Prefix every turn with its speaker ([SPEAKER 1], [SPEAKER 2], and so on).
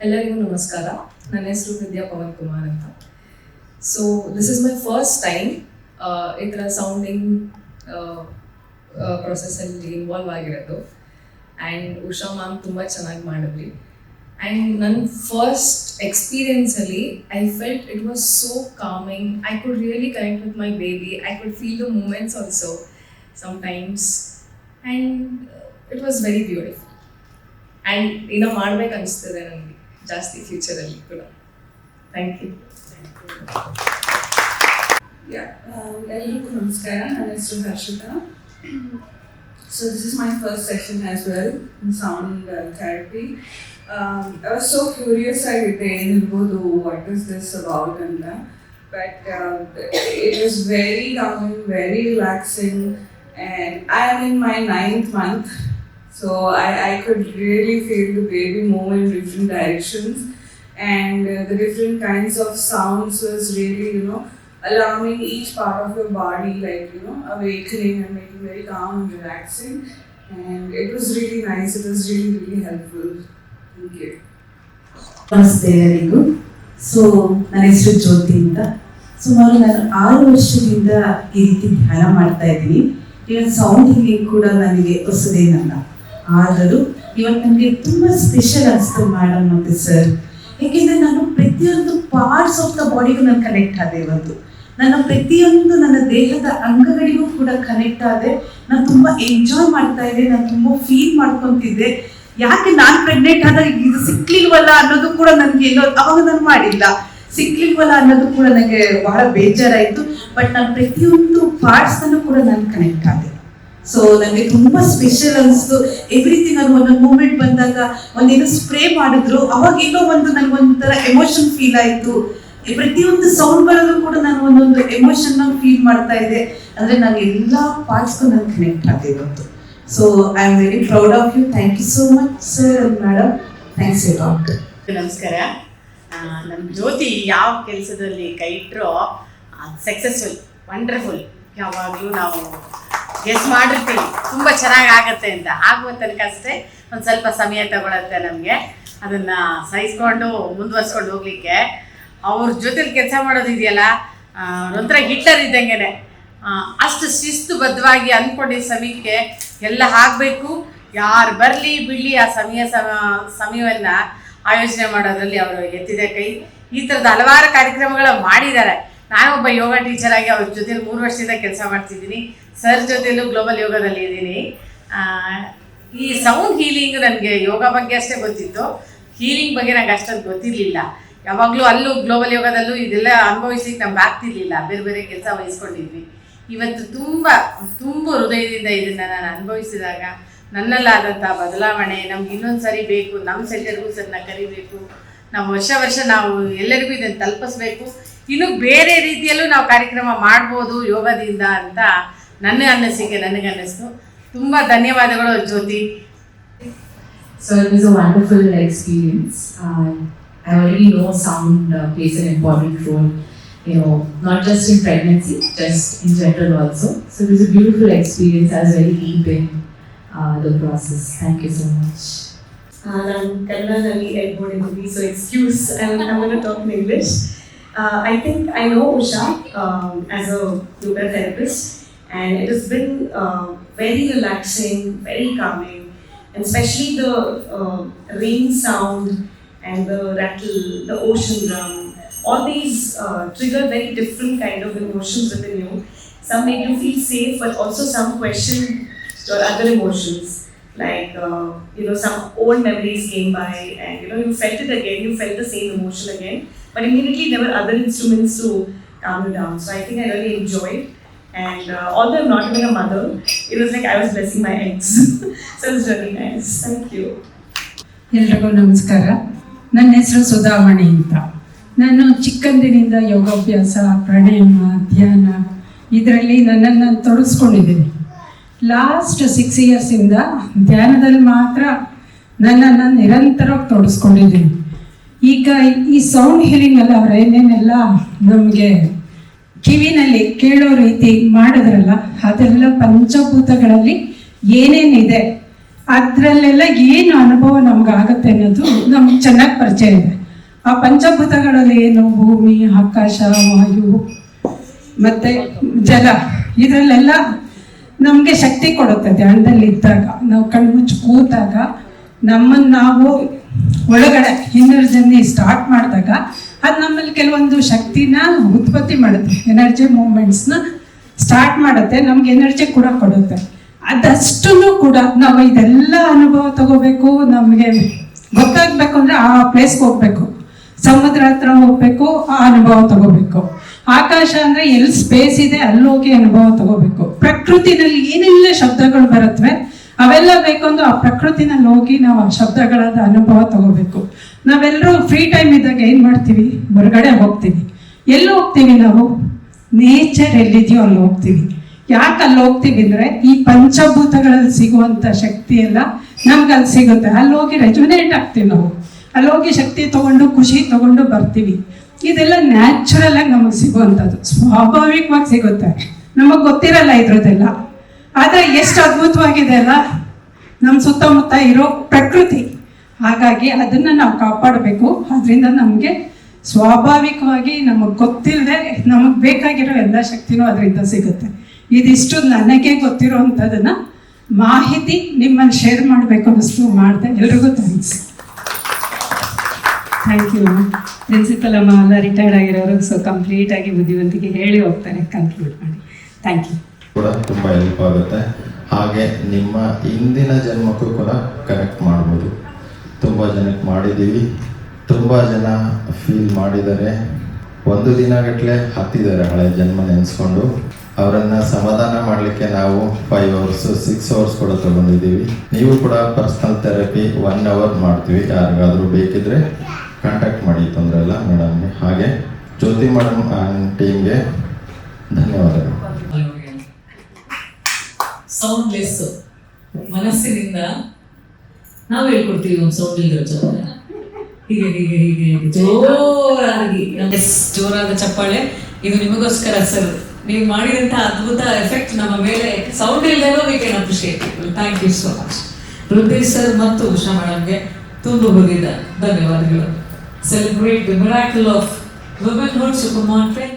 [SPEAKER 1] ಎಲ್ಲರಿಗೂ ನಮಸ್ಕಾರ. ನನ್ನ ಹೆಸರು ವಿದ್ಯಾ ಪವನ್ ಕುಮಾರ್ ಅಂತ. So this is my first time ಈ ಥರ ಸೌಂಡಿಂಗ್ ಪ್ರೊಸೆಸ್ಸಲ್ಲಿ ಇನ್ವಾಲ್ವ್ ಆಗಿರೋದು. ಆ್ಯಂಡ್ ಉಷಾ ಮ್ಯಾಮ್ ತುಂಬ ಚೆನ್ನಾಗಿ ಮಾಡಿದ್ರಿ. ಆ್ಯಂಡ್ ನನ್ನ ಫಸ್ಟ್ ಎಕ್ಸ್ಪೀರಿಯನ್ಸಲ್ಲಿ I felt it was so calming. I could really connect with my baby. I could feel the moments also sometimes. And it was very beautiful. And ಇನ್ನೂ ಮಾಡ್ಬೇಕು ಅನಿಸ್ತದೆ ನನಗೆ ಜಾಸ್ತಿ ಫ್ಯೂಚರಲ್ಲಿ ಕೂಡ. Thank you.
[SPEAKER 2] ಎಲ್ಲರಿಗೂ ನಮಸ್ಕಾರ. ನನ್ನ ಹೆಸರು Harshita. So this is my first session as well in sound therapy. I was so curious ಆಗಿದ್ದೆ ಏನಿರ್ಬೋದು, what is this about ಅಂತ. But it was very calming, very relaxing, and I am in my 9th month. So I could really feel the baby move in different directions, and the different kinds of sounds was really, alarming each part of your body, like, awakening and making very calm and relaxing. And it was really nice. It was really, really helpful. Thank you.
[SPEAKER 3] ನಮಸ್ತೆ ಎಲ್ಲರಿಗೂ. So ನನ್ನ ಹೆಸರು ಜ್ಯೋತಿ ಅಂತ. ಸುಮಾರು ನಾನು 6 ವರ್ಷದಿಂದ ಈ ರೀತಿ ಧ್ಯಾನ ಮಾಡ್ತಾ ಇದ್ದೀನಿ. ಇವನ್ ಸೌಂಡ್ ಹೀಲಿಂಗ್ ಕೂಡ ನನಗೆ ಹೊಸದೇನಲ್ಲ. ಆದರೂ ಇವತ್ತು ನನಗೆ ತುಂಬ ಸ್ಪೆಷಲ್ ಅನಿಸ್ತು ಮೇಡಮ್ ಮತ್ತು ಸರ್. ಏಕೆಂದರೆ ನಾನು ಪ್ರತಿಯೊಂದು ಪಾರ್ಟ್ಸ್ ಆಫ್ ದ ಬಾಡಿಗೂ ನಾನು ಕನೆಕ್ಟ್ ಆದೆ. ಇವತ್ತು ನನ್ನ ಪ್ರತಿಯೊಂದು ನನ್ನ ದೇಹದ ಅಂಗಗಳಿಗೂ ಕೂಡ ಕನೆಕ್ಟ್ ಆದೆ. ನಾನು ತುಂಬ ಎಂಜಾಯ್ ಮಾಡ್ತಾ ಇದ್ದೆ. ನಾನು ತುಂಬ ಫೀಲ್ ಮಾಡ್ಕೊತಿದ್ದೆ. ಯಾಕೆ ನಾನು ಪ್ರೆಗ್ನೆಂಟ್ ಆದಾಗ ಇದು ಸಿಕ್ಲಿಲ್ವಲ್ಲ ಅನ್ನೋದು ಕೂಡ ನನಗೆ ಎಲ್ಲೋ ಅವಾಗ ನಾನು ಮಾಡಿಲ್ಲ. ಸಿಕ್ಲಿಲ್ವಲ್ಲ ಅನ್ನೋದು ಕೂಡ ನನಗೆ ಬಹಳ ಬೇಜಾರಾಯಿತು. ಬಟ್ ನಾನು ಪ್ರತಿಯೊಂದು ಪಾರ್ಟ್ಸ್ನಲ್ಲೂ ಕೂಡ ನಾನು ಕನೆಕ್ಟ್ ಆದೆ. ಸೊ ನನಗೆ ತುಂಬ ಸ್ಪೆಷಲ್ ಅನಿಸ್ತು. ಎವ್ರಿಥಿಂಗ್. ಅದು ಒಂದೊಂದು ಮೂಮೆಂಟ್ ಬಂದಾಗ ಒಂದೇನೋ ಸ್ಪ್ರೇ ಮಾಡಿದ್ರು, ಅವಾಗ ಏನೋ ಒಂದು ನನಗೊಂಥರ ಎಮೋಷನ್ ಫೀಲ್ ಆಯಿತು. ಪ್ರತಿಯೊಂದು ಸೌಂಡ್ ಬರೋದು ಕೂಡ ನಾನು ಒಂದೊಂದು ಎಮೋಷನ್ನ ಫೀಲ್ ಮಾಡ್ತಾ ಇದ್ದೆ. ಅಂದರೆ ನಾನು ಎಲ್ಲ ಪಾರ್ಟ್ಸ್ಗೂ ನಾನು ಕನೆಕ್ಟ್ ಆದೆ ಇವತ್ತು. So I am very proud of you. Thank you so much sir and madam. Thanks a lot.
[SPEAKER 4] ನಮಸ್ಕಾರ. ನಮ್ಮ ಜ್ಯೋತಿ ಯಾವ ಕೆಲಸದಲ್ಲಿ ಕೈ ಇಟ್ಟರೋ ಸಕ್ಸಸ್ಫುಲ್, ವಂಡರ್ಫುಲ್. ಯಾವಾಗಲೂ ನಾವು ಗೆಸ್ ಮಾಡಿರ್ತೀವಿ ತುಂಬ ಚೆನ್ನಾಗಿ ಆಗುತ್ತೆ ಅಂತ. ಆಗುವ ತನಕ ಅಷ್ಟೇ ಒಂದು ಸ್ವಲ್ಪ ಸಮಯ ತಗೊಳುತ್ತೆ ನಮಗೆ ಅದನ್ನು ಸಹಿಸ್ಕೊಂಡು ಮುಂದುವರ್ಸ್ಕೊಂಡು ಹೋಗಲಿಕ್ಕೆ. ಅವ್ರ ಜೊತೆಲಿ ಕೆಲಸ ಮಾಡೋದಿದೆಯಲ್ಲ, ಒಂಥರ ಹಿಟ್ಲರ್ ಇದ್ದಂಗೆ. ಅಷ್ಟು ಶಿಸ್ತುಬದ್ಧವಾಗಿ ಅಂದ್ಕೊಂಡಿದ್ದ ಸಮಯಕ್ಕೆ ಎಲ್ಲ ಆಗಬೇಕು. ಯಾರು ಬರಲಿ ಬಿಡಲಿ ಆ ಸಮಯವನ್ನು ಆಯೋಜನೆ ಮಾಡೋದ್ರಲ್ಲಿ ಅವರು ಎತ್ತಿದೆ ಕೈ. ಈ ಥರದ ಹಲವಾರು ಕಾರ್ಯಕ್ರಮಗಳು ಮಾಡಿದ್ದಾರೆ. ನಾನೊಬ್ಬ ಯೋಗ ಟೀಚರಾಗಿ ಅವ್ರ ಜೊತೆಲಿ 3 ವರ್ಷದಿಂದ ಕೆಲಸ ಮಾಡ್ತಿದ್ದೀನಿ. ಸರ್ ಜೊತೆಲೂ ಗ್ಲೋಬಲ್ ಯೋಗದಲ್ಲಿ ಇದ್ದೀನಿ. ಈ ಸೌಂಡ್ ಹೀಲಿಂಗ್ ನನಗೆ ಯೋಗ ಬಗ್ಗೆ ಅಷ್ಟೇ ಗೊತ್ತಿತ್ತು. ಹೀಲಿಂಗ್ ಬಗ್ಗೆ ನಂಗೆ ಅಷ್ಟೊಂದು ಗೊತ್ತಿರಲಿಲ್ಲ. ಯಾವಾಗಲೂ ಅಲ್ಲೂ ಗ್ಲೋಬಲ್ ಯೋಗದಲ್ಲೂ ಇದೆಲ್ಲ ಅನುಭವಿಸ್ಲಿಕ್ಕೆ ನಮ್ಗೆ ಆಗ್ತಿರ್ಲಿಲ್ಲ. ಬೇರೆ ಬೇರೆ ಕೆಲಸ ವಹಿಸ್ಕೊಂಡಿದ್ವಿ. ಇವತ್ತು ತುಂಬ ಹೃದಯದಿಂದ ಇದನ್ನು ನಾನು ಅನುಭವಿಸಿದಾಗ ನನ್ನಲ್ಲಾದಂಥ ಬದಲಾವಣೆ ನಮ್ಗೆ ಇನ್ನೊಂದು ಸರಿ ಬೇಕು. ನಮ್ಮ ಸೆಂಟರ್ಗೂ ಸರಿನ ಕರಿಬೇಕು. ನಾವು ವರ್ಷ ನಾವು ಎಲ್ಲರಿಗೂ ಇದನ್ನು ತಲುಪಿಸ್ಬೇಕು. ಇನ್ನು ಬೇರೆ ರೀತಿಯಲ್ಲೂ ನಾವು ಕಾರ್ಯಕ್ರಮ ಮಾಡ್ಬೋದು ಯೋಗದಿಂದ ಅಂತ ನನಗನ್ನಿಸ್ತು. ತುಂಬ ಧನ್ಯವಾದಗಳು ಜ್ಯೋತಿ.
[SPEAKER 5] So it was a wonderful experience. I already know sound plays an important role, not just in pregnancy, just in general also. So it was a beautiful experience. I was very deep in the process. Thank you so much.
[SPEAKER 6] ನಾನು ಕನ್ನಡದಲ್ಲಿ ಹೇಳ್ಕೊಂಡಿದ್ದೀನಿ, so excuse, I'm going to talk in English. I think I know Usha as a yoga therapist, and it has been very relaxing, very calming, and especially the rain sound and the rattle, the ocean drum, all these trigger very different kind of emotions within you. Some make you feel safe, but also some question your other emotions. Like, some old memories came by and, you felt it again, you felt the same emotion again, but immediately there were other instruments to calm you down. So I think I really enjoyed. And although I'm not even a mother, it was like I was blessing my eggs. So it was really nice. Thank you.
[SPEAKER 7] ಎಲ್ರಿಗೂ ನಮಸ್ಕಾರ. ನನ್ನ ಹೆಸರು ಸುಧಾಮಣಿ ಅಂತ. ನಾನು ಚಿಕ್ಕಂದಿನಿಂದ ಯೋಗಾಭ್ಯಾಸ, ಪ್ರಾಣಾಯಾಮ, ಧ್ಯಾನ ಇದರಲ್ಲಿ ನನ್ನನ್ನು ತೊಡಗಿಸ್ಕೊಂಡಿದ್ದೀನಿ. ಲಾಸ್ಟ್ 6 ಇಯರ್ಸಿಂದ ಧ್ಯಾನದಲ್ಲಿ ಮಾತ್ರ ನನ್ನನ್ನು ನಿರಂತರವಾಗಿ ತೊಡಗಿಸ್ಕೊಂಡಿದ್ದೀನಿ. ಈಗ ಈ ಸೌಂಡ್ ಹೀಲಿಂಗ್ ಅಲ್ಲ, ಅವ್ರು ಏನೇನೆಲ್ಲ ನಮಗೆ ಕಿವಿನಲ್ಲಿ ಕೇಳೋ ರೀತಿ ಮಾಡಿದ್ರಲ್ಲ, ಅದೆಲ್ಲ ಪಂಚಭೂತಗಳಲ್ಲಿ ಏನೇನಿದೆ ಅದರಲ್ಲೆಲ್ಲ ಏನು ಅನುಭವ ನಮಗಾಗತ್ತೆ ಅನ್ನೋದು ನಮ್ಗೆ ಚೆನ್ನಾಗಿ ಪರಿಚಯ ಇದೆ. ಆ ಪಂಚಭೂತಗಳಲ್ಲಿ ಏನು ಭೂಮಿ, ಆಕಾಶ, ವಾಯು ಮತ್ತು ಜಲ, ಇದರಲ್ಲೆಲ್ಲ ನಮಗೆ ಶಕ್ತಿ ಕೊಡುತ್ತೆ. ಧ್ಯಾನದಲ್ಲಿ ಇದ್ದಾಗ, ನಾವು ಕಣ್ಮುಚ್ಚಿ ಕೂತಾಗ ನಮ್ಮನ್ನು ನಾವು ಒಳಗಡೆ ಇನ್ನರ್ ಜರ್ನಿ ಸ್ಟಾರ್ಟ್ ಮಾಡಿದಾಗ ಅದು ನಮ್ಮಲ್ಲಿ ಕೆಲವೊಂದು ಶಕ್ತಿನ ಉತ್ಪತ್ತಿ ಮಾಡುತ್ತೆ, ಎನರ್ಜಿ ಮೂಮೆಂಟ್ಸ್ನ ಸ್ಟಾರ್ಟ್ ಮಾಡುತ್ತೆ, ನಮ್ಗೆ ಎನರ್ಜಿ ಕೂಡ ಕೊಡುತ್ತೆ. ಅದಷ್ಟು ಕೂಡ ನಾವು ಇದೆಲ್ಲ ಅನುಭವ ತಗೋಬೇಕು, ನಮಗೆ ಗೊತ್ತಾಗಬೇಕು ಅಂದರೆ ಆ ಪ್ಲೇಸ್ಗೆ ಹೋಗ್ಬೇಕು, ಸಮುದ್ರ ಹತ್ರ ಹೋಗ್ಬೇಕು, ಆ ಅನುಭವ ತಗೋಬೇಕು. ಆಕಾಶ ಅಂದರೆ ಎಲ್ಲಿ ಸ್ಪೇಸ್ ಇದೆ ಅಲ್ಲಿ ಹೋಗಿ ಅನುಭವ ತಗೋಬೇಕು. ಪ್ರಕೃತಿನಲ್ಲಿ ಏನೆಲ್ಲ ಶಬ್ದಗಳು ಬರುತ್ತವೆ ಅವೆಲ್ಲ ಬೇಕಂದು ಆ ಪ್ರಕೃತಿನಲ್ಲಿ ಹೋಗಿ ನಾವು ಆ ಶಬ್ದಗಳಾದ ಅನುಭವ ತಗೋಬೇಕು. ನಾವೆಲ್ಲರೂ ಫ್ರೀ ಟೈಮ್ ಇದ್ದಾಗ ಏನು ಮಾಡ್ತೀವಿ, ಹೊರಗಡೆ ಹೋಗ್ತೀವಿ. ಎಲ್ಲಿ ಹೋಗ್ತೀವಿ ನಾವು? ನೇಚರ್ ಎಲ್ಲಿದೆಯೋ ಅಲ್ಲಿ ಹೋಗ್ತೀವಿ. ಯಾಕೆ ಅಲ್ಲಿ ಹೋಗ್ತೀವಿ ಅಂದರೆ ಈ ಪಂಚಭೂತಗಳಲ್ಲಿ ಸಿಗುವಂಥ ಶಕ್ತಿ ಎಲ್ಲ ನಮ್ಗೆ ಅಲ್ಲಿ ಸಿಗುತ್ತೆ. ಅಲ್ಲಿ ಹೋಗಿ ರೆಜುನೇಟ್ ಆಗ್ತೀವಿ ನಾವು, ಅಲ್ಲಿ ಹೋಗಿ ಶಕ್ತಿ ತೊಗೊಂಡು ಖುಷಿ ತೊಗೊಂಡು ಬರ್ತೀವಿ. ಇದೆಲ್ಲ ನ್ಯಾಚುರಲ್ ಆಗಿ ನಮಗೆ ಸಿಗುವಂಥದ್ದು, ಸ್ವಾಭಾವಿಕವಾಗಿ ಸಿಗುತ್ತೆ, ನಮಗೆ ಗೊತ್ತಿರಲ್ಲ ಇದ್ರದ್ದೆಲ್ಲ. ಆದರೆ ಎಷ್ಟು ಅದ್ಭುತವಾಗಿದೆ ಅಲ್ಲ ನಮ್ಮ ಸುತ್ತಮುತ್ತ ಇರೋ ಪ್ರಕೃತಿ. ಹಾಗಾಗಿ ಅದನ್ನು ನಾವು ಕಾಪಾಡಬೇಕು. ಅದರಿಂದ ನಮಗೆ ಸ್ವಾಭಾವಿಕವಾಗಿ ನಮಗೆ ಗೊತ್ತಿಲ್ಲದೆ ನಮಗೆ ಬೇಕಾಗಿರೋ ಎಲ್ಲ ಶಕ್ತಿನೂ ಅದರಿಂದ ಸಿಗುತ್ತೆ. ಇದಿಷ್ಟು ನನಗೆ ಗೊತ್ತಿರೋವಂಥದ್ದನ್ನು ಮಾಹಿತಿ ನಿಮ್ಮಲ್ಲಿ ಶೇರ್ ಮಾಡಬೇಕು ಅನ್ನಿಸ್ತು, ಮಾಡಿದೆ. ಎಲ್ರಿಗೂ ಥ್ಯಾಂಕ್ಸ್.
[SPEAKER 8] Thank you. ಪ್ರಿನ್ಸಿಪಲ್ ಅಮ್ಮ ಎಲ್ಲ ರಿಟೈರ್ಡ್ ಆಗಿರೋರು, ಸೊ ಕಂಪ್ಲೀಟಾಗಿ ಬುದ್ಧಿವಂತಿಕೆ ಹೇಳಿ ಹೋಗ್ತಾರೆ. ಕನ್ಕ್ಲೂಡ್ ಮಾಡಿ. Thank you.
[SPEAKER 9] ಕೂಡ ತುಂಬ ಹೆಲ್ಪ್ ಆಗುತ್ತೆ. ಹಾಗೆ ನಿಮ್ಮ ಹಿಂದಿನ ಜನ್ಮಕ್ಕೂ ಕೂಡ ಕನೆಕ್ಟ್ ಮಾಡ್ಬೋದು. ತುಂಬ ಜನಕ್ಕೆ ಮಾಡಿದ್ದೀವಿ, ತುಂಬ ಜನ ಫೀಲ್ ಮಾಡಿದ್ದಾರೆ, ಒಂದು ದಿನಗಟ್ಟಲೆ ಹತ್ತಿದ್ದಾರೆ ಹಳೆ ಜನ್ಮ ನೆನೆಸ್ಕೊಂಡು. ಅವರನ್ನು ಸಮಾಧಾನ ಮಾಡಲಿಕ್ಕೆ ನಾವು 5 hours 6 hours ಕೂಡ ತೊಗೊಂಡಿದ್ದೀವಿ. ನೀವು ಕೂಡ ಪರ್ಸ್ನಲ್ ಥೆರಪಿ 1 hour ಮಾಡ್ತೀವಿ. ಯಾರಿಗಾದರೂ ಬೇಕಿದ್ರೆ ಕಾಂಟ್ಯಾಕ್ಟ್ ಮಾಡಿ, ತೊಂದರೆ ಇಲ್ಲ ಮೇಡಮ್ಗೆ. ಹಾಗೆ ಜ್ಯೋತಿ ಮೇಡಮ್ ಆ್ಯಂಡ್ ಟೀಮ್ಗೆ ಧನ್ಯವಾದಗಳು.
[SPEAKER 10] ಸೌಂಡ್ಲೆಸ್ ಮನಸ್ಸಿನಿಂದ ನಾವು ಹೇಳ್ಕೊಡ್ತೀವಿ ಒಂದು ಸೌಂಡ್ ಇಲ್ದಿರೋ ಚಪ್ಪಾಳೆ. ಹೀಗೆ ಹೀಗೆ ಹೀಗೆ ಜೋರಾಗಿ, ಜೋರಾದ ಚಪ್ಪಾಳೆ ಇದು ನಿಮಗೋಸ್ಕರ ಸರ್. ನೀವು ಮಾಡಿದಂಥ ಅದ್ಭುತ ಎಫೆಕ್ಟ್ ನಮ್ಮ ಮೇಲೆ ಸೌಂಡ್ ಇಲ್ಲದೇನೋ we can appreciate. Thank you so much. Rudresh sir ಮತ್ತು ಉಷಾ ಮೇಡಮ್ಗೆ ತುಂಬ ಧನ್ಯವಾದಗಳು. Celebrate the miracle of womanhood. So come on friends.